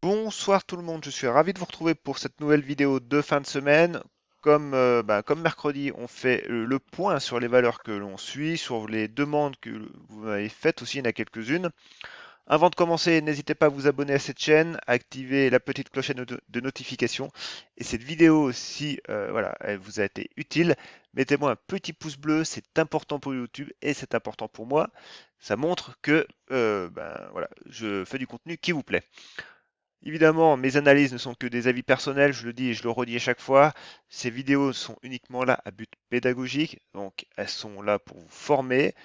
Bonsoir tout le monde, je suis ravi de vous retrouver pour cette nouvelle vidéo de fin de semaine. Comme mercredi, on fait le point sur les valeurs que l'on suit, sur les demandes que vous m'avez faites aussi, il y en a quelques-unes. Avant de commencer, n'hésitez pas à vous abonner à cette chaîne, à activer la petite clochette de notification. Et cette vidéo, si voilà, elle vous a été utile, mettez-moi un petit pouce bleu, c'est important pour YouTube et c'est important pour moi. Ça montre que voilà, je fais du contenu qui vous plaît. Évidemment, mes analyses ne sont que des avis personnels, je le dis et je le redis à chaque fois. Ces vidéos sont uniquement là à but pédagogique, donc elles sont là pour vous former,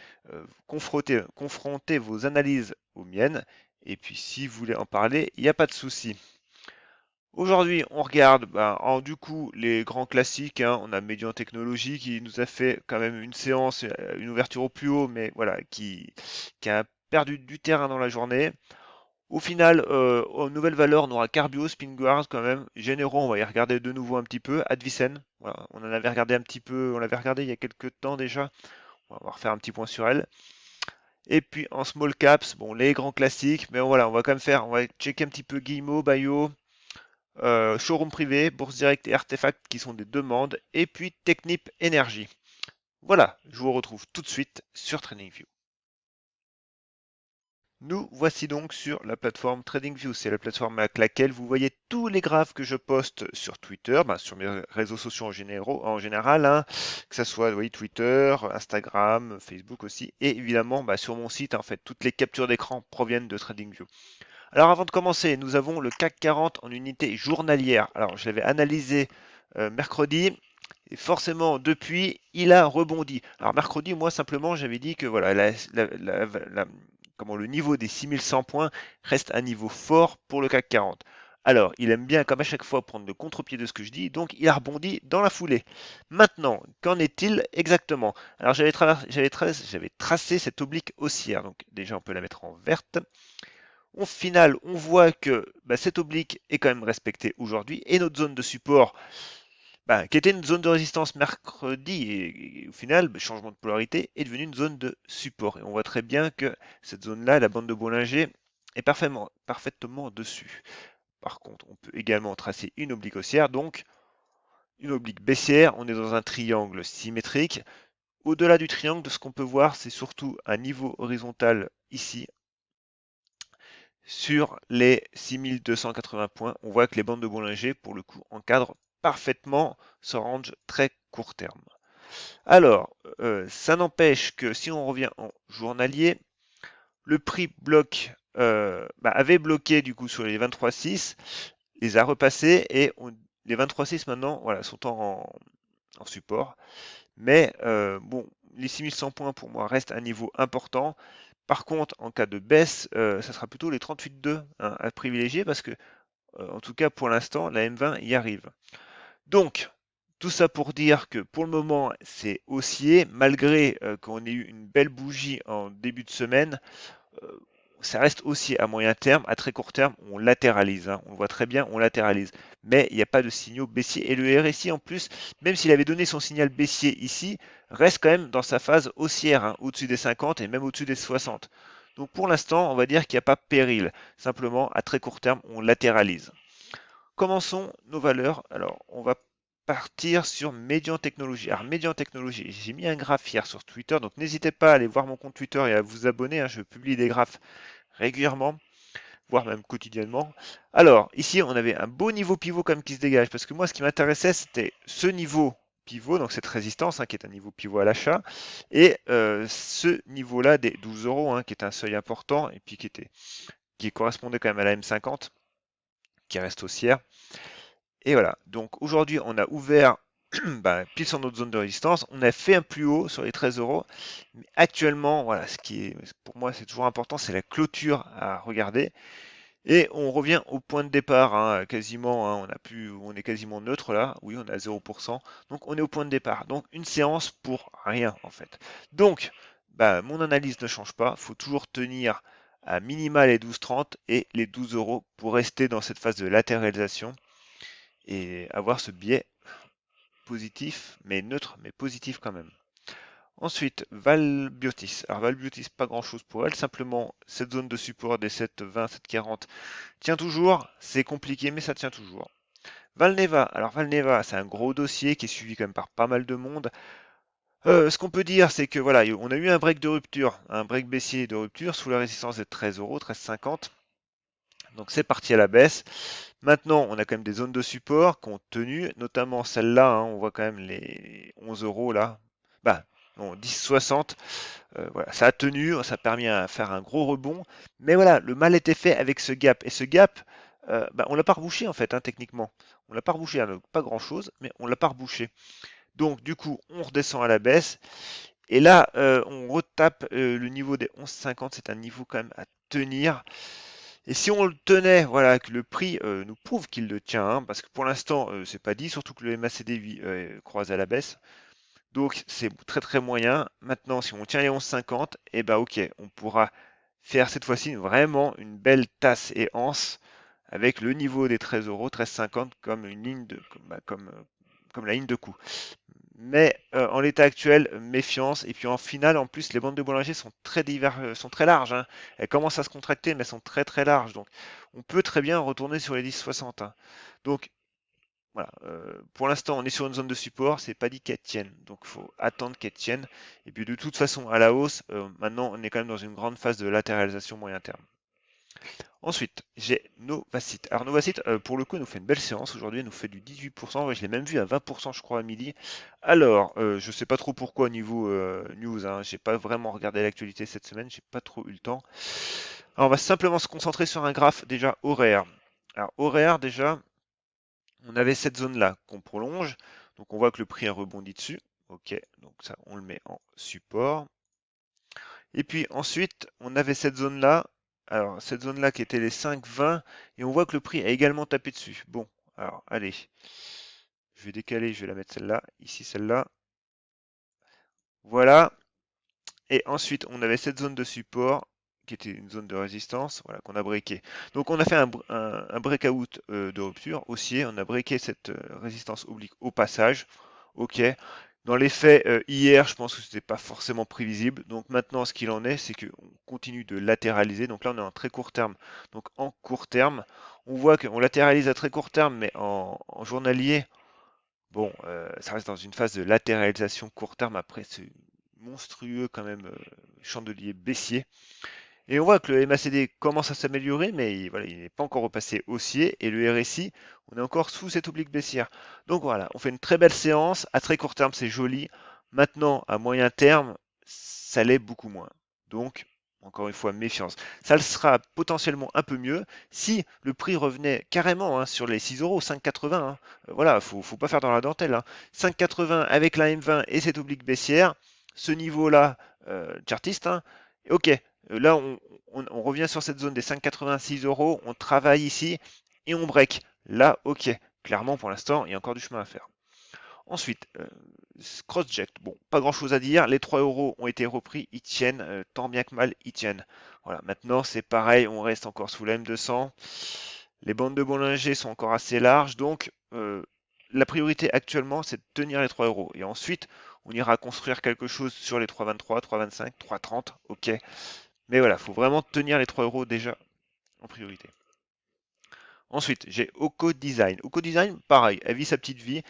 confronter vos analyses aux miennes, et puis si vous voulez en parler, il n'y a pas de souci. Aujourd'hui, on regarde du coup les grands classiques, hein. On a Médian Technologie qui nous a fait quand même une séance, une ouverture au plus haut, mais voilà, qui a perdu du terrain dans la journée. Au final, aux nouvelles valeurs, on aura Carbio, Spinguard quand même, Généraux, on va y regarder de nouveau un petit peu, Advicen, voilà, on en avait regardé un petit peu, on l'avait regardé il y a quelques temps déjà, on va refaire un petit point sur elle. Et puis en small caps, bon, les grands classiques, mais voilà, on va checker un petit peu Guillemot, Bayo, Showroom privé, Bourse Direct et Artefact qui sont des demandes, et puis Technip Énergie. Voilà, je vous retrouve tout de suite sur TradingView. Nous voici donc sur la plateforme TradingView. C'est la plateforme avec laquelle vous voyez tous les graphes que je poste sur Twitter, sur mes réseaux sociaux en général, hein, que ce soit Twitter, Instagram, Facebook aussi, et évidemment sur mon site, en fait, toutes les captures d'écran proviennent de TradingView. Alors avant de commencer, nous avons le CAC 40 en unité journalière. Alors je l'avais analysé mercredi. Et forcément, depuis, il a rebondi. Alors mercredi, moi simplement, j'avais dit que voilà, le niveau des 6100 points reste un niveau fort pour le CAC 40. Alors, il aime bien, comme à chaque fois, prendre le contre-pied de ce que je dis, donc il a rebondi dans la foulée. Maintenant, qu'en est-il exactement? Alors, j'avais tracé cette oblique haussière, donc déjà on peut la mettre en verte. Au final, on voit que cette oblique est quand même respectée aujourd'hui, et notre zone de support qui était une zone de résistance mercredi et au final, changement de polarité, est devenue une zone de support. Et on voit très bien que cette zone-là, la bande de Bollinger, est parfaitement dessus. Par contre, on peut également tracer une oblique haussière, donc une oblique baissière. On est dans un triangle symétrique. Au-delà du triangle, de ce qu'on peut voir, c'est surtout un niveau horizontal ici, sur les 6280 points. On voit que les bandes de Bollinger, pour le coup, encadrent parfaitement ce range très court terme. Alors, ça n'empêche que si on revient en journalier, le prix avait bloqué du coup sur les 23,6, les a repassés et les 23,6 maintenant voilà, sont en support. Mais bon, les 6100 points pour moi restent un niveau important. Par contre, en cas de baisse, ça sera plutôt les 38,2 hein, à privilégier parce que, en tout cas pour l'instant, la M20 y arrive. Donc, tout ça pour dire que pour le moment, c'est haussier, malgré qu'on ait eu une belle bougie en début de semaine, euh, ça reste haussier à moyen terme, à très court terme, on latéralise, hein. On le voit très bien, on latéralise. Mais il n'y a pas de signaux baissiers. Et le RSI en plus, même s'il avait donné son signal baissier ici, reste quand même dans sa phase haussière, hein, au-dessus des 50 et même au-dessus des 60. Donc pour l'instant, on va dire qu'il n'y a pas péril. Simplement, à très court terme, on latéralise. Commençons nos valeurs. Alors, on va partir sur Médian Technologie. Alors, Médian Technologie, j'ai mis un graphe hier sur Twitter, donc n'hésitez pas à aller voir mon compte Twitter et à vous abonner, hein, je publie des graphes régulièrement, voire même quotidiennement. Alors, ici, on avait un beau niveau pivot comme qui se dégage, parce que moi, ce qui m'intéressait, c'était ce niveau pivot, donc cette résistance, hein, qui est un niveau pivot à l'achat, et ce niveau-là des 12 euros, hein, qui est un seuil important, et puis qui correspondait quand même à la M50, qui reste haussière. Et voilà, donc aujourd'hui on a ouvert pile sur notre zone de résistance, on a fait un plus haut sur les 13 euros, mais actuellement, voilà, ce qui est pour moi c'est toujours important, c'est la clôture à regarder. Et on revient au point de départ, hein, quasiment, hein, on est quasiment neutre là, oui on est à 0%, donc on est au point de départ. Donc une séance pour rien en fait. Donc mon analyse ne change pas, il faut toujours tenir à minima les 12,30 et les 12 euros pour rester dans cette phase de latéralisation et avoir ce biais positif, mais neutre, mais positif quand même. Ensuite, Valbiotis. Alors Valbiotis, pas grand-chose pour elle, simplement cette zone de support des 7,20, 7,40 tient toujours, c'est compliqué mais ça tient toujours. Valneva, alors Valneva, c'est un gros dossier qui est suivi quand même par pas mal de monde. Ce qu'on peut dire, c'est que voilà, on a eu un break de rupture, un break baissier de rupture sous la résistance de 13 euros, 13,50. Donc c'est parti à la baisse. Maintenant, on a quand même des zones de support qui ont tenu, notamment celle-là, hein, on voit quand même les 11 euros là. Bah, non, 10,60. Voilà, ça a tenu, ça a permis à faire un gros rebond. Mais voilà, le mal était fait avec ce gap. Et ce gap, bah, on l'a pas rebouché en fait, hein, techniquement. On l'a pas rebouché, hein, pas grand-chose, mais on l'a pas rebouché. Donc du coup, on redescend à la baisse. Et là, on retape le niveau des 11,50. C'est un niveau quand même à tenir. Et si on le tenait, voilà, que le prix nous prouve qu'il le tient, hein, parce que pour l'instant, c'est pas dit, surtout que le MACD croise à la baisse. Donc c'est très très moyen. Maintenant, si on tient les 11,50, et ben ok, on pourra faire cette fois-ci vraiment une belle tasse et anse avec le niveau des 13 euros, 13,50 comme une ligne de, comme la ligne de coup. Mais en l'état actuel, méfiance. Et puis en finale, en plus, les bandes de Bollinger sont très divers, sont très larges, hein. Elles commencent à se contracter, mais elles sont très très larges. Donc on peut très bien retourner sur les 10,60, hein. Donc voilà, pour l'instant, on est sur une zone de support, c'est pas dit qu'elle tienne, donc il faut attendre qu'elle tienne. Et puis de toute façon, à la hausse, maintenant, on est quand même dans une grande phase de latéralisation moyen terme. Ensuite, j'ai Novacite. Alors Novacite, pour le coup, elle nous fait une belle séance aujourd'hui, elle nous fait du 18%, ouais, je l'ai même vu à 20% je crois à midi. Alors, je sais pas trop pourquoi au niveau news, hein, j'ai pas vraiment regardé l'actualité cette semaine, j'ai pas trop eu le temps. Alors on va simplement se concentrer sur un graphe déjà horaire. Alors horaire déjà, on avait cette zone-là qu'on prolonge, donc on voit que le prix a rebondi dessus. Ok, donc ça, on le met en support. Et puis ensuite, on avait cette zone-là, alors cette zone-là qui était les 5,20, et on voit que le prix a également tapé dessus. Bon, alors allez, je vais décaler, je vais la mettre celle-là, ici celle-là. Voilà. Et ensuite, on avait cette zone de support qui était une zone de résistance, voilà, qu'on a breaké. Donc on a fait un breakout de rupture haussier, on a breaké cette résistance oblique au passage. Ok. Dans les faits, hier, je pense que c'était pas forcément prévisible. Donc maintenant, ce qu'il en est, c'est qu'on continue de latéraliser. Donc là, on est en très court terme. Donc en court terme, on voit qu'on latéralise à très court terme, mais en journalier, bon, ça reste dans une phase de latéralisation court terme après ce monstrueux quand même chandelier baissier. Et on voit que le MACD commence à s'améliorer, mais voilà, il n'est pas encore repassé haussier. Et le RSI, on est encore sous cette oblique baissière. Donc voilà, on fait une très belle séance. À très court terme, c'est joli. Maintenant, à moyen terme, ça l'est beaucoup moins. Donc, encore une fois, méfiance. Ça le sera potentiellement un peu mieux si le prix revenait carrément, hein, sur les 6 euros, 5,80, hein. Voilà, faut pas faire dans la dentelle, hein. 5,80 avec la M20 et cette oblique baissière, ce niveau-là, chartiste, hein, ok, là, on revient sur cette zone des 5,86 euros, on travaille ici et on break. Là, ok. Clairement, pour l'instant, il y a encore du chemin à faire. Ensuite, CrossJect. Bon, pas grand chose à dire. Les 3 euros ont été repris, ils tiennent, tant bien que mal, ils tiennent. Voilà, maintenant, c'est pareil, on reste encore sous la M200. Les bandes de Bollinger sont encore assez larges, donc la priorité actuellement, c'est de tenir les 3 euros. Et ensuite, on ira construire quelque chose sur les 3,23, 3,25, 3,30, ok. Mais voilà, il faut vraiment tenir les 3 euros déjà en priorité. Ensuite, j'ai Oko Design. Oko Design, pareil, elle vit sa petite vie.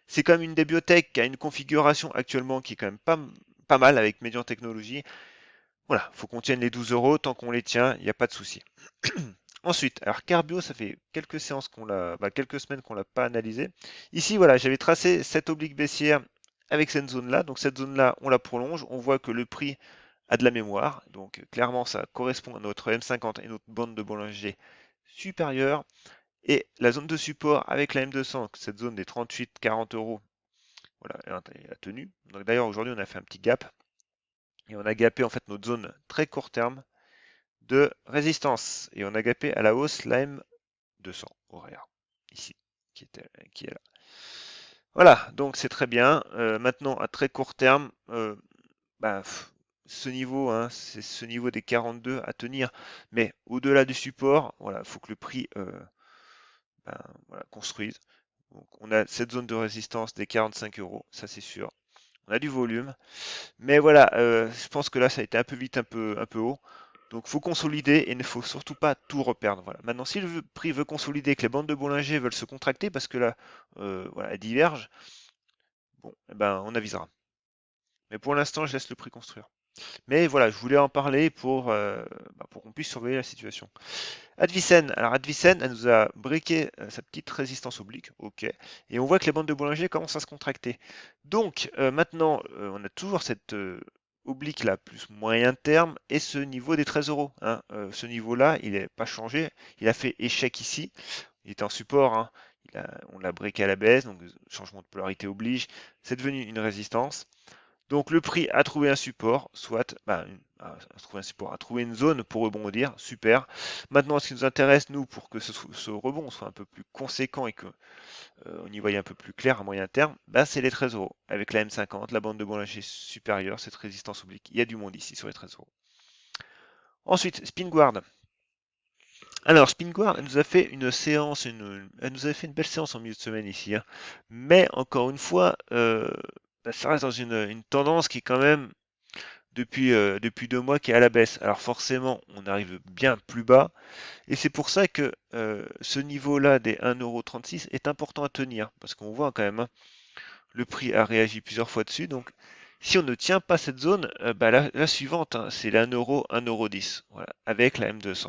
C'est quand même une des biotech qui a une configuration actuellement qui est quand même pas mal avec Median Technologies. Voilà, il faut qu'on tienne les 12 euros. Tant qu'on les tient, il n'y a pas de souci. Ensuite, alors Carbio, ça fait quelques séances quelques semaines qu'on l'a pas analysé. Ici, voilà, j'avais tracé cette oblique baissière avec cette zone-là. Donc cette zone-là, on la prolonge. On voit que le prix a de la mémoire. Donc clairement, ça correspond à notre M50 et notre bande de Bollinger supérieure. Et la zone de support avec la M200, cette zone des 38-40 euros, voilà, elle a tenu. Donc d'ailleurs, aujourd'hui, on a fait un petit gap. Et on a gapé en fait notre zone très court terme de résistance. Et on a gapé à la hausse la M200 horaire, ici, qui est là. Voilà, donc c'est très bien. Maintenant, à très court terme, bah, ce niveau, hein, c'est ce niveau des 42 à tenir. Mais au-delà du support, voilà, il faut que le prix voilà, construise. Donc, on a cette zone de résistance des 45 euros, ça c'est sûr. on a du volume. Mais voilà, je pense que là, ça a été un peu vite, un peu haut. Donc, faut consolider et il ne faut surtout pas tout reperdre. Voilà. Maintenant, si le prix veut consolider, que les bandes de Bollinger veulent se contracter parce que là, voilà, elles divergent, bon, eh ben, on avisera. Mais pour l'instant, je laisse le prix construire. Mais voilà, je voulais en parler pour qu'on puisse surveiller la situation. Advicen, alors Advicen, elle nous a briqué sa petite résistance oblique, ok, et on voit que les bandes de Bollinger commencent à se contracter. Donc maintenant, on a toujours cette oblique là, plus moyen terme, et ce niveau des 13 euros. Hein. Ce niveau-là, il n'est pas changé, il a fait échec ici, il était en support, hein. On l'a briqué à la baisse, donc changement de polarité oblige, c'est devenu une résistance. Donc le prix a trouvé un support, soit a trouvé une zone pour rebondir, super. Maintenant, ce qui nous intéresse, nous, pour que ce rebond soit un peu plus conséquent et que on y voit un peu plus clair à moyen terme, bah, c'est les 13 euros. Avec la M50, la bande de Bollinger supérieure, cette résistance oblique. Il y a du monde ici sur les 13 euros. Ensuite, Spinguard. Alors, Spinguard, elle nous a fait une séance, elle nous a fait une belle séance en milieu de semaine ici. Hein. Mais encore une fois, bah, ça reste dans une tendance qui est quand même depuis 2 mois qui est à la baisse. Alors forcément, on arrive bien plus bas, et c'est pour ça que ce niveau-là des 1,36 € est important à tenir, parce qu'on voit quand même, hein, le prix a réagi plusieurs fois dessus, donc si on ne tient pas cette zone, bah, la suivante, hein, c'est la 1 euro, 1,10 €, voilà, avec la M200.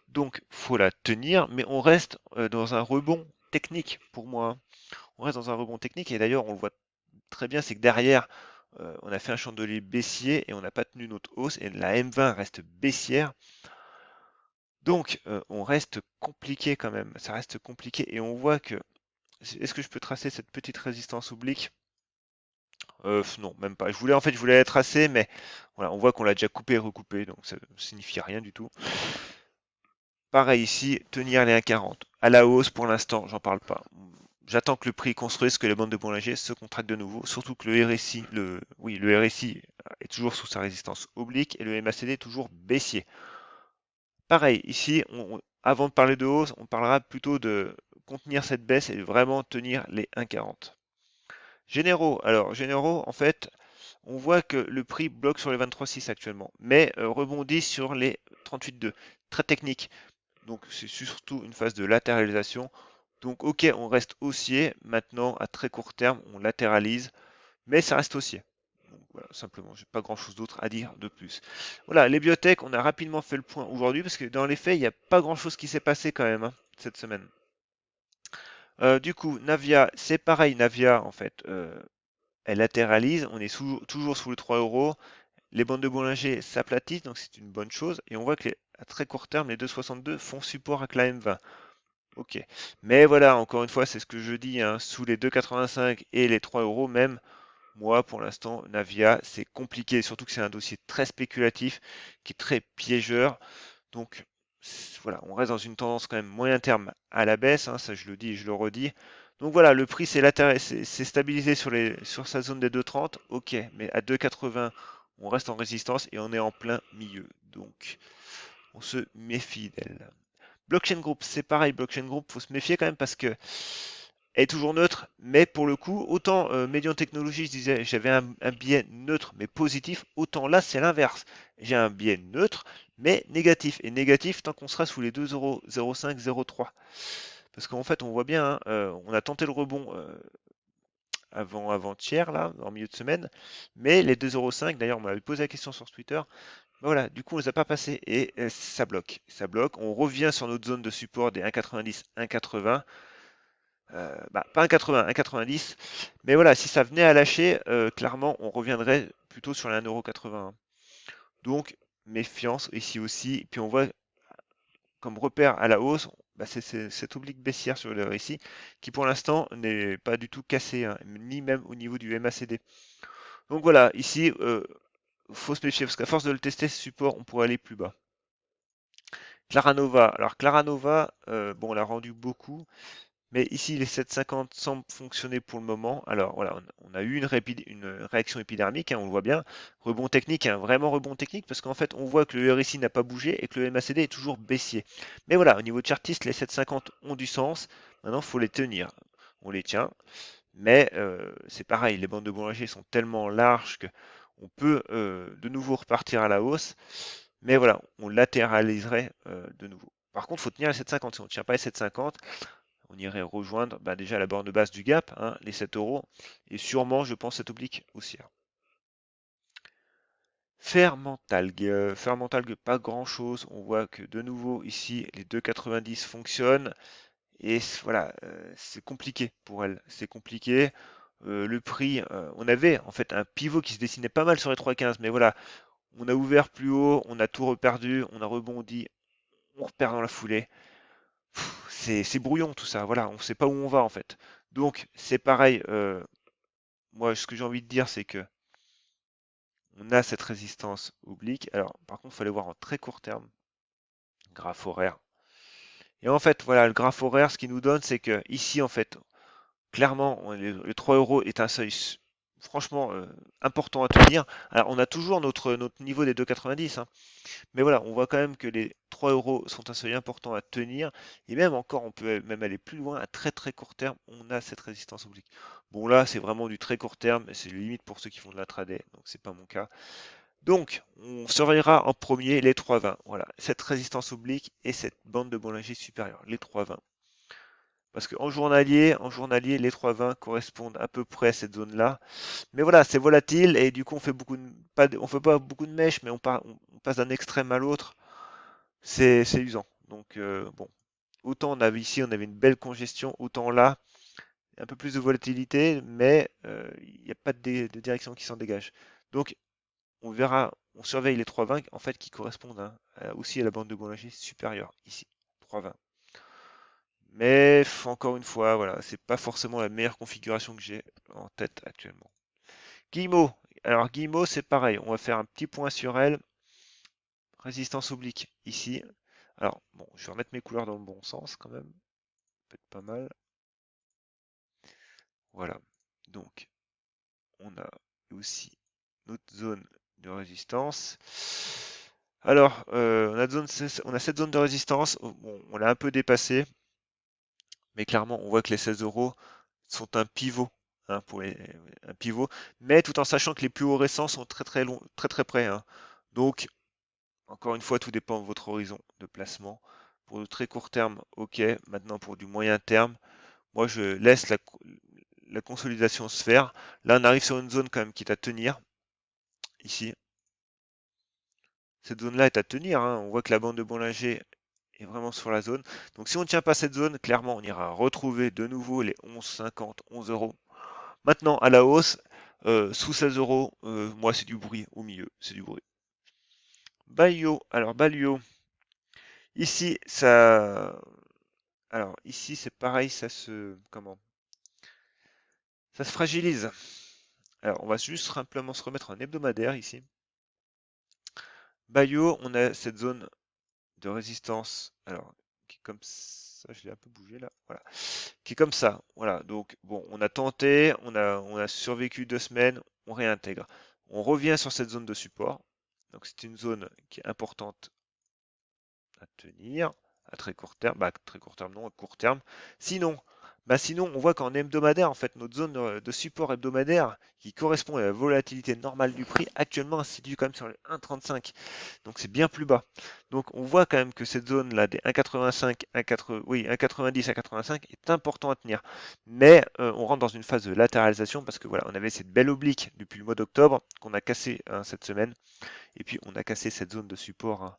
Donc faut la tenir, mais on reste dans un rebond technique pour moi. Hein. On reste dans un rebond technique, et d'ailleurs on le voit très bien, c'est que derrière, on a fait un chandelier baissier et on n'a pas tenu notre hausse et la M20 reste baissière. Donc, on reste compliqué quand même. Ça reste compliqué et on voit que. Est-ce que je peux tracer cette petite résistance oblique? Non, même pas. Je voulais la tracer, mais voilà, on voit qu'on l'a déjà coupé et recoupé, donc ça ne signifie rien du tout. Pareil ici, tenir les 1,40. À la hausse pour l'instant, j'en parle pas. J'attends que le prix construise, que les bandes de Bollinger se contractent de nouveau, surtout que le RSI, le RSI est toujours sous sa résistance oblique et le MACD est toujours baissier. Pareil, ici, avant de parler de hausse, on parlera plutôt de contenir cette baisse et de vraiment tenir les 1,40. Généraux, alors généraux, en fait, on voit que le prix bloque sur les 23,6 actuellement, mais rebondit sur les 38,2. Très technique. Donc c'est surtout une phase de latéralisation. Donc ok, on reste haussier. Maintenant, à très court terme, on latéralise, mais ça reste haussier. Donc voilà, simplement, j'ai pas grand-chose d'autre à dire de plus. Voilà, les biotech, on a rapidement fait le point aujourd'hui parce que dans les faits, il n'y a pas grand-chose qui s'est passé quand même, hein, cette semaine. Du coup, Navia, c'est pareil, Navia, en fait, elle latéralise, on est toujours sous les 3 euros. Les bandes de Bollinger s'aplatissent, donc c'est une bonne chose. Et on voit que à très court terme, les 2,62 font support avec la M20. Ok. Mais voilà, encore une fois, c'est ce que je dis, hein, sous les 2,85 et les 3 euros même, moi, pour l'instant, Navia, c'est compliqué, surtout que c'est un dossier très spéculatif, qui est très piégeur. Donc, voilà, on reste dans une tendance quand même moyen terme à la baisse, hein, ça je le dis et je le redis. Donc voilà, le prix c'est stabilisé sur sa zone des 2,30, ok, mais à 2,80, on reste en résistance et on est en plein milieu. Donc, on se méfie d'elle. Blockchain Group, c'est pareil, Blockchain Group, faut se méfier quand même parce que elle est toujours neutre, mais pour le coup, autant Median Technologies, je disais, j'avais un biais neutre mais positif, autant là c'est l'inverse. J'ai un biais neutre mais négatif. Et négatif tant qu'on sera sous les 2,05, 0,3. Parce qu'en fait, on voit bien, hein, on a tenté le rebond avant-hier, là, en milieu de semaine, mais les 2,05, d'ailleurs, on m'avait posé la question sur Twitter, ben voilà, du coup, on ne les a pas passés et ça bloque. Ça bloque. On revient sur notre zone de support des 1,90, 1,80. Pas 1,80, 1,90. Mais voilà, si ça venait à lâcher, clairement, on reviendrait plutôt sur les 1,81 €. Donc, méfiance ici aussi. Puis on voit comme repère à la hausse, c'est cette oblique baissière sur le RSI qui pour l'instant n'est pas du tout cassée, hein, ni même au niveau du MACD. Donc voilà, ici, faut se méfier parce qu'à force de le tester, ce support, on pourrait aller plus bas. Claranova, alors Claranova, bon, on l'a rendu beaucoup. Mais ici, les 7,50 semblent fonctionner pour le moment. Alors voilà, on a eu une réaction épidermique, hein, on le voit bien. Rebond technique, hein, vraiment rebond technique, parce qu'en fait, on voit que le RSI n'a pas bougé et que le MACD est toujours baissier. Mais voilà, au niveau de chartiste, les 7,50 ont du sens. Maintenant, il faut les tenir. On les tient. Mais c'est pareil, les bandes de Bollinger sont tellement larges que on peut de nouveau repartir à la hausse, mais voilà, on latéraliserait de nouveau. Par contre, il faut tenir les 7,50. Si on ne tient pas les 7,50, on irait rejoindre bah, déjà la borne de base du gap, hein, les 7 euros, et sûrement, je pense, cette oblique haussière. Fermentalgue, pas grand chose. On voit que de nouveau ici, les 2,90 fonctionnent. Et voilà, c'est compliqué pour elle. C'est compliqué. Le prix, on avait en fait un pivot qui se dessinait pas mal sur les 3,15. Mais voilà, on a ouvert plus haut, on a tout reperdu, on a rebondi, on reperd dans la foulée. C'est brouillon tout ça. Voilà, on ne sait pas où on va en fait. Donc c'est pareil. Moi, ce que j'ai envie de dire, c'est que on a cette résistance oblique. Alors, par contre, il fallait voir en très court terme, graphe horaire. Et en fait, voilà, le graphe horaire, ce qu'il nous donne, c'est que ici, en fait, clairement, les 3 euros est un seuil franchement important à tenir. Alors, on a toujours notre niveau des 2,90, hein, mais voilà, on voit quand même que les 3 euros sont un seuil important à tenir. Et même encore, on peut même aller plus loin, à très très court terme, on a cette résistance oblique. Bon, là, c'est vraiment du très court terme, c'est limite pour ceux qui font de la trader, donc c'est pas mon cas. Donc, on surveillera en premier les 3,20. Voilà, cette résistance oblique et cette bande de Bollinger supérieure, les 3,20. Parce qu'en journalier, les 3,20 correspondent à peu près à cette zone-là. Mais voilà, c'est volatile et du coup, on fait on fait pas beaucoup de mèches, mais on passe d'un extrême à l'autre. C'est usant. Donc, bon, autant on avait une belle congestion, autant là, un peu plus de volatilité, mais il n'y a pas de direction qui s'en dégage. Donc, on verra, on surveille les 3,20 en fait qui correspondent hein, aussi à la bande de Bollinger supérieure, ici, 3,20. Mais encore une fois, voilà, c'est pas forcément la meilleure configuration que j'ai en tête actuellement. Guillemot. Alors Guillemot, c'est pareil. On va faire un petit point sur elle. Résistance oblique ici. Alors bon, je vais remettre mes couleurs dans le bon sens quand même. Peut-être pas mal. Voilà. Donc on a aussi notre zone de résistance. Alors on a cette zone de résistance. Bon, on l'a un peu dépassée, mais clairement on voit que les 16 euros sont un pivot, hein, un pivot, mais tout en sachant que les plus hauts récents sont très très longs, très très près, hein. Donc, encore une fois, tout dépend de votre horizon de placement. Pour le très court terme, ok. Maintenant, pour du moyen terme, moi je laisse la consolidation se faire. Là, on arrive sur une zone quand même qui est à tenir. Ici, cette zone-là est à tenir, hein. On voit que la bande de Bollinger est vraiment sur la zone. Donc, si on ne tient pas cette zone, clairement, on ira retrouver de nouveau les 11,50, 11 euros. Maintenant, à la hausse, sous 16 euros, moi c'est du bruit au milieu, c'est du bruit. Balio, alors Balio, ici ici c'est pareil, ça se fragilise. Alors on va juste simplement se remettre en hebdomadaire ici. Balio, on a cette zone de résistance, alors qui est comme ça, je l'ai un peu bougé là, voilà, qui est comme ça, voilà. Donc bon, on a tenté, on a survécu 2 semaines, on réintègre. On revient sur cette zone de support. Donc c'est une zone qui est importante à tenir à très court terme, bah très court terme non, à court terme. Sinon, sinon on voit qu'en hebdomadaire, en fait, notre zone de support hebdomadaire qui correspond à la volatilité normale du prix, actuellement, se situe quand même sur le 1,35. Donc c'est bien plus bas. Donc on voit quand même que cette zone-là des 1,85, 1,80, oui, 1,90, 1,85 est important à tenir. Mais on rentre dans une phase de latéralisation parce que voilà, on avait cette belle oblique depuis le mois d'octobre qu'on a cassé hein, cette semaine. Et puis on a cassé cette zone de support, hein.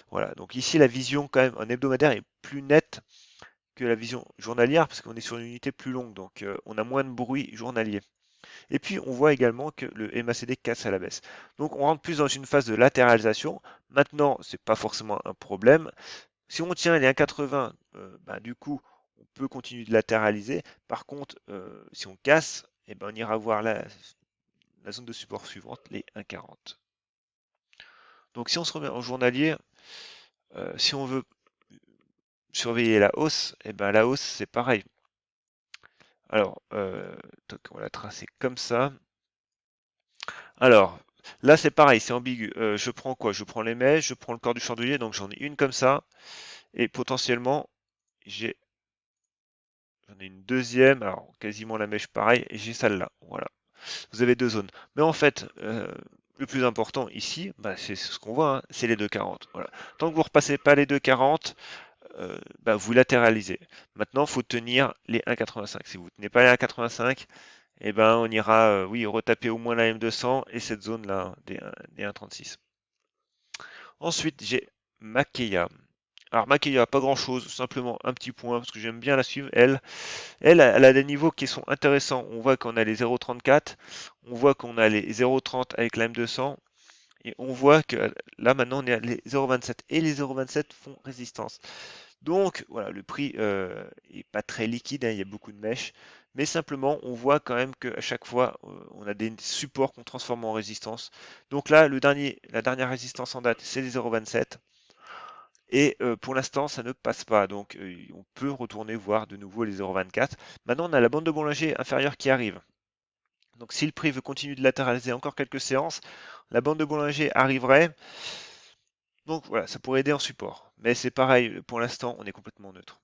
Voilà, donc ici la vision quand même en hebdomadaire est plus nette que la vision journalière parce qu'on est sur une unité plus longue, donc on a moins de bruit journalier. Et puis on voit également que le MACD casse à la baisse. Donc on rentre plus dans une phase de latéralisation. Maintenant, c'est pas forcément un problème. Si on tient les 1,80, du coup, on peut continuer de latéraliser. Par contre, si on casse, on ira voir la zone de support suivante, les 1,40. Donc si on se remet en journalier, si on veut surveiller la hausse, la hausse c'est pareil. Alors, on va la tracer comme ça. Alors, là c'est pareil, c'est ambigu. Je prends quoi? Je prends les mèches, je prends le corps du chandelier, donc j'en ai une comme ça, et potentiellement j'ai, j'en ai une deuxième, alors quasiment la mèche pareil, et j'ai celle-là. Voilà, vous avez deux zones. Mais en fait, le plus important ici, bah, c'est ce qu'on voit, hein, c'est les 2,40. Voilà. Tant que vous ne repassez pas les 2,40, bah, vous latéralisez. Maintenant, il faut tenir les 1,85. Si vous ne tenez pas les 1,85, eh ben, on ira, oui, retaper au moins la M200 et cette zone-là, des 1,36. Ensuite, j'ai Makeya. Alors Makeya, pas grand-chose, simplement un petit point, parce que j'aime bien la suivre. Elle a des niveaux qui sont intéressants. On voit qu'on a les 0,34, on voit qu'on a les 0,30 avec la M200, et on voit que là maintenant on est à les 0,27, et les 0,27 font résistance. Donc voilà, le prix est pas très liquide, hein, il y a beaucoup de mèches, mais simplement on voit quand même qu'à chaque fois on a des supports qu'on transforme en résistance. Donc là, la dernière résistance en date, c'est les 0,27. Et pour l'instant, ça ne passe pas. Donc on peut retourner voir de nouveau les 0,24. Maintenant, on a la bande de Bollinger inférieure qui arrive. Donc si le prix veut continuer de latéraliser encore quelques séances, la bande de Bollinger arriverait. Donc voilà, ça pourrait aider en support. Mais c'est pareil, pour l'instant, on est complètement neutre.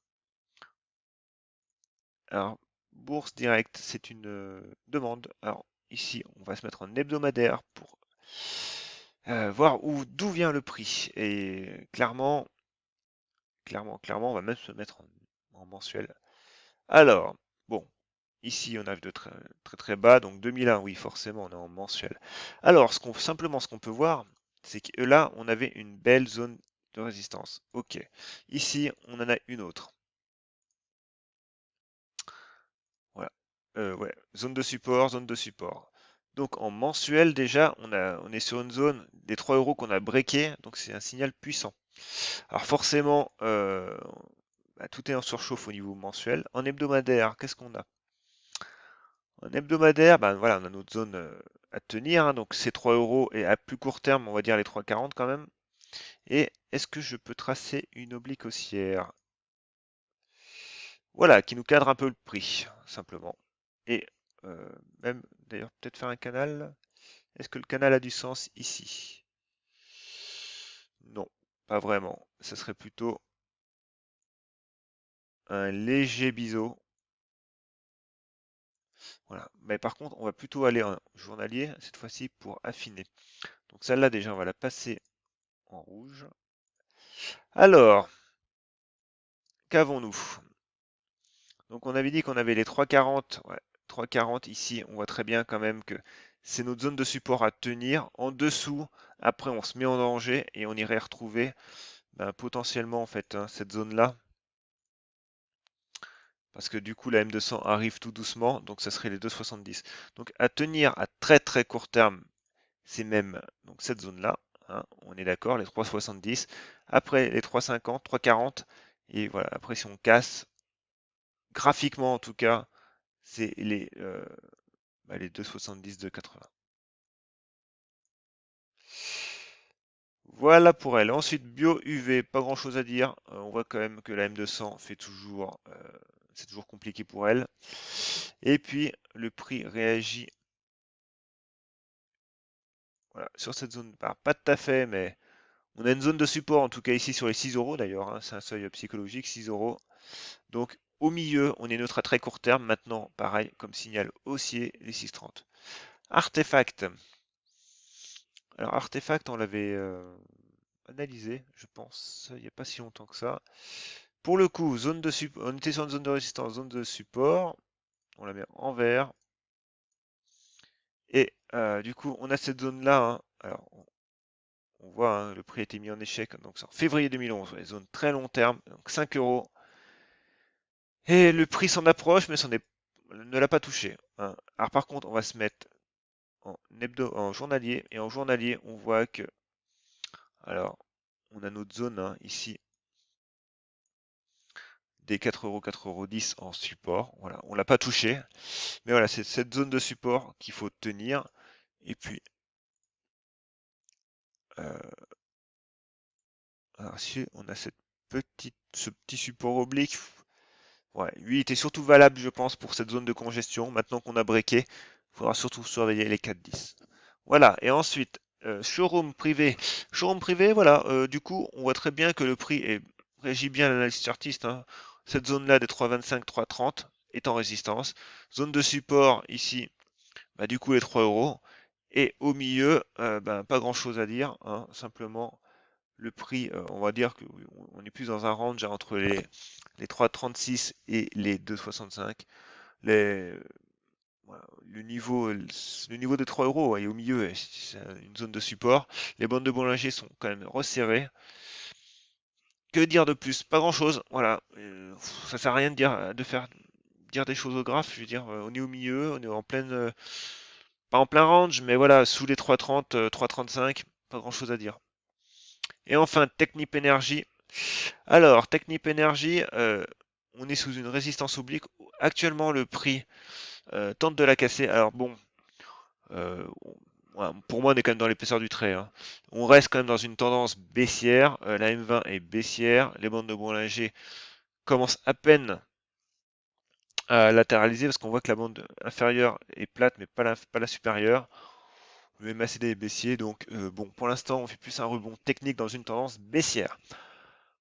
Alors, bourse directe, c'est une demande. Alors ici, on va se mettre en hebdomadaire pour voir d'où vient le prix. Et clairement, on va même se mettre en mensuel. Alors, bon, ici on arrive de très très, très bas, donc 2001, oui, forcément, on est en mensuel. Alors, simplement, ce qu'on peut voir, c'est que là, on avait une belle zone de résistance. Ok. Ici, on en a une autre. Voilà. Ouais, zone de support, zone de support. Donc en mensuel déjà, on est sur une zone des 3 euros qu'on a breaké, donc c'est un signal puissant. Alors forcément, bah, tout est en surchauffe au niveau mensuel. En hebdomadaire, qu'est-ce qu'on a? En hebdomadaire, ben voilà, on a notre zone à tenir, hein, donc c'est 3 euros et à plus court terme, on va dire les 3,40 quand même. Et est-ce que je peux tracer une oblique haussière? Voilà, qui nous cadre un peu le prix, simplement. Et même d'ailleurs peut-être faire un canal. Est-ce que le canal a du sens ici? Non, pas vraiment. Ce serait plutôt un léger biseau. Voilà. Mais par contre, on va plutôt aller en journalier cette fois-ci pour affiner. Donc celle-là déjà, on va la passer en rouge. Alors, qu'avons-nous? Donc on avait dit qu'on avait les 3,40. Ouais, 3,40 ici, on voit très bien quand même que c'est notre zone de support à tenir. En dessous, après on se met en danger et on irait retrouver ben, potentiellement en fait hein, cette zone-là. Parce que du coup la M200 arrive tout doucement, donc ça serait les 2,70. Donc à tenir à très très court terme, c'est même donc cette zone-là. Hein, on est d'accord, les 3,70. Après les 3,50, 3,40. Et voilà, après si on casse, graphiquement en tout cas, c'est les 2,70, 2,80. Voilà pour elle. Ensuite, bio UV, pas grand chose à dire. On voit quand même que la M200 c'est toujours compliqué pour elle. Et puis, le prix réagit voilà, sur cette zone. Pas tout à fait, mais on a une zone de support, en tout cas ici sur les 6 euros d'ailleurs. Hein, c'est un seuil psychologique, 6 euros. Donc, au milieu, on est neutre à très court terme. Maintenant, pareil, comme signal haussier, les 6,30. Artefact. Alors, Artefact, on l'avait analysé, je pense, il n'y a pas si longtemps que ça. Pour le coup, on était sur une zone de résistance, zone de support. On la met en vert. Et du coup, on a cette zone-là. Hein. Alors, on voit, hein, le prix a été mis en échec. Donc, c'est en février 2011, ouais, zone très long terme, donc 5 euros. Et le prix s'en approche, mais ne l'a pas touché. Hein. Alors, par contre, on va se mettre en journalier. Et en journalier, on voit que, alors, on a notre zone hein, ici des 4 euros, 4,10 € en support. Voilà, on l'a pas touché. Mais voilà, c'est cette zone de support qu'il faut tenir. Et puis, alors si on a ce petit support oblique, ouais, lui était surtout valable, je pense, pour cette zone de congestion. Maintenant qu'on a breaké, il faudra surtout surveiller les 4,10. Voilà, et ensuite, showroom privé. Showroom privé, voilà, du coup, on voit très bien que le prix régit bien l'analyse chartiste. Hein. Cette zone-là des 3,25, 3,30, est en résistance. Zone de support ici, bah, du coup les 3 euros. Et au milieu, ben, pas grand chose à dire, hein, simplement le prix, on va dire qu'on est plus dans un range entre les 3,36 et les 2,65. Les, voilà, le niveau des 3 euros est au milieu, c'est une zone de support. Les bandes de Bollinger sont quand même resserrées. Que dire de plus? Pas grand chose, voilà. Ça sert à rien de dire des choses au graphe, je veux dire, on est au milieu, on est en pleine, pas en plein range, mais voilà, sous les 3,30, 3,35, pas grand chose à dire. Et enfin, Technip Energy. Alors, Technip Energy, on est sous une résistance oblique. Actuellement, le prix tente de la casser. Alors bon, euh, voilà, pour moi, on est quand même dans l'épaisseur du trait, hein. On reste quand même dans une tendance baissière. La M20 est baissière. Les bandes de Bollinger commencent à peine à latéraliser parce qu'on voit que la bande inférieure est plate, mais pas la supérieure. Le MACD est baissier, donc bon, pour l'instant, on fait plus un rebond technique dans une tendance baissière.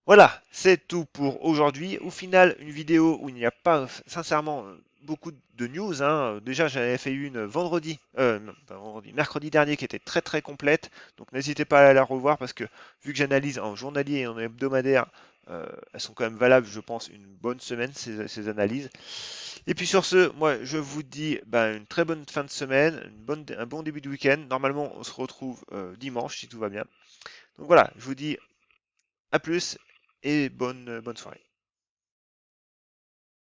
Voilà, c'est tout pour aujourd'hui. Au final, une vidéo où il n'y a pas, sincèrement, beaucoup de news, hein. Déjà, j'en avais fait une vendredi, non, pas vendredi, mercredi dernier qui était très très complète. Donc n'hésitez pas à la revoir parce que vu que j'analyse en journalier et en hebdomadaire, elles sont quand même valables, je pense, une bonne semaine, ces analyses. Et puis sur ce, moi, je vous dis ben, une très bonne fin de semaine, un bon début de week-end. Normalement, on se retrouve dimanche si tout va bien. Donc voilà, je vous dis à plus et bonne soirée.